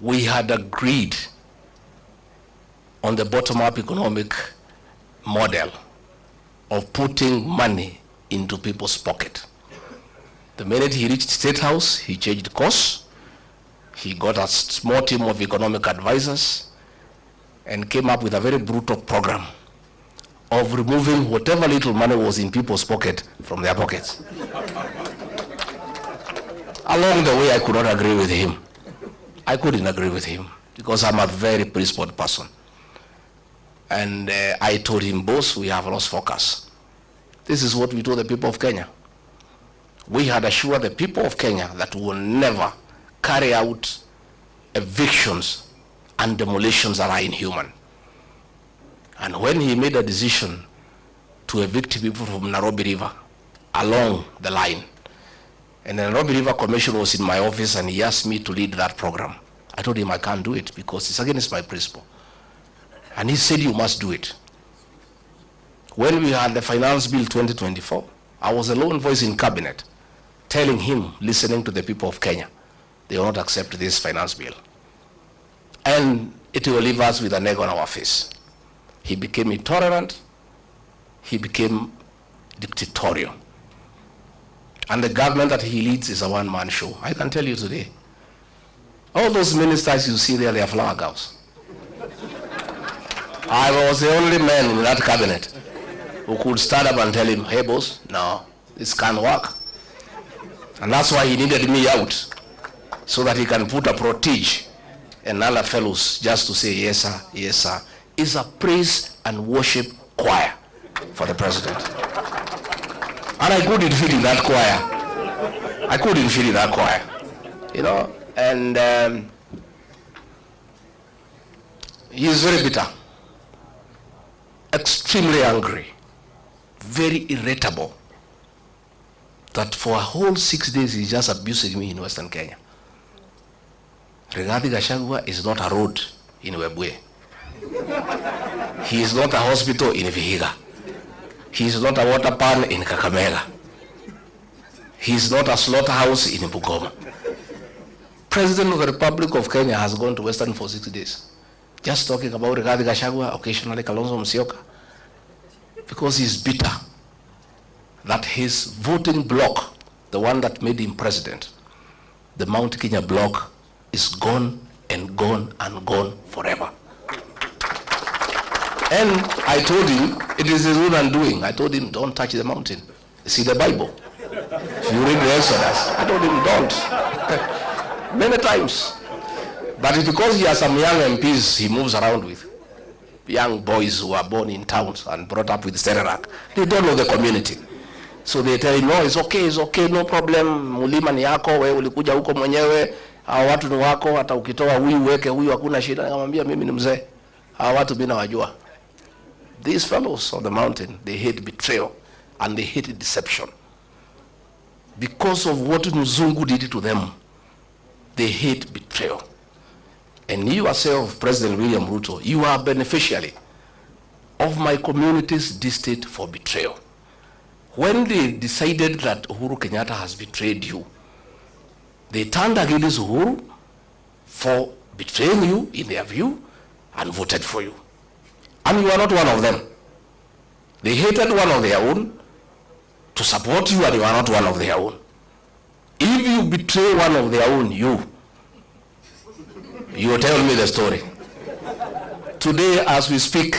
we had agreed on the bottom-up economic model of putting money into people's pocket. The minute he reached State House, he changed course. He got a small team of economic advisors and came up with a very brutal program of removing whatever little money was in people's pocket from their pockets. Along the way, I could not agree with him. I couldn't agree with him because I'm a very principled person. And I told him, boss, we have lost focus. This is what we told the people of Kenya. We had assured the people of Kenya that we will never carry out evictions and demolitions that are inhuman. And when he made a decision to evict people from Nairobi River along the line, and the Nairobi River Commission was in my office and he asked me to lead that program, I told him I can't do it because it's against my principle. And he said, you must do it. When we had the Finance Bill 2024, I was a lone voice in cabinet telling him, listening to the people of Kenya, they will not accept this finance bill. And it will leave us with an egg on our face. He became intolerant. He became dictatorial. And the government that he leads is a one-man show. I can tell you today, all those ministers you see there, they are flower girls. I was the only man in that cabinet who could stand up and tell him, hey boss, no, this can't work. And that's why he needed me out, so that he can put a protege and other fellows just to say, yes sir, yes sir. It's a praise and worship choir for the president. And I couldn't fit in that choir. I couldn't fit in that choir. You know, and he is very bitter, extremely angry, very irritable, that for a whole 6 days he's just abusing me in Western Kenya. Gachagua is not a road in Webwe. He is not a hospital in Vihiga. He is not a water pan in Kakamega. He is not a slaughterhouse in Bungoma. President of the Republic of Kenya has gone to Western for 6 days, just talking about Gachagua, occasionally Kalonzo Musyoka, because he's bitter that his voting bloc, the one that made him president, the Mount Kenya bloc, is gone and gone and gone forever. And I told him, it is his own undoing. I told him, don't touch the mountain. See the Bible. If you read the Exodus, I told him, don't. Many times. But it's because he has some young MPs he moves around with. Young boys who are born in towns and brought up with Stererak. They don't know the community. So they tell him, no, it's okay, no problem. Mulima ni yako, wewe ulikuja huko mwenyewe. Hawa watu ni wako, hata ukitoa huyu weke huyu hakuna shida. Nikamwambia mimi ni mzee. Hawa watu mimi nawajua. These fellows on the mountain, they hate betrayal and they hate deception. Because of what Mzungu did to them, they hate betrayal. And you yourself, President William Ruto, you are a beneficiary of my community's distaste for betrayal. When they decided that Uhuru Kenyatta has betrayed you, they turned against Uhuru for betraying you in their view and voted for you. And you are not one of them. They hated one of their own to support you, and you are not one of their own. If you betray one of their own, you will tell me the story. Today, as we speak,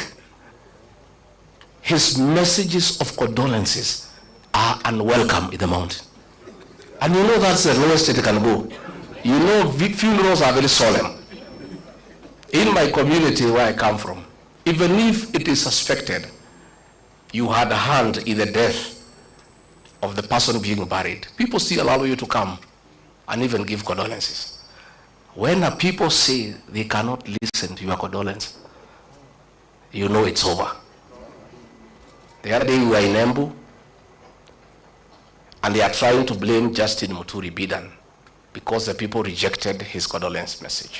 his messages of condolences are unwelcome in the mountain. And you know that's the lowest it can go. You know funerals are very solemn. In my community where I come from, even if it is suspected you had a hand in the death of the person being buried, people still allow you to come and even give condolences. When a people say they cannot listen to your condolence, you know it's over. The other day we were in Embu, and they are trying to blame Justin Muturi Bidan because the people rejected his condolence message.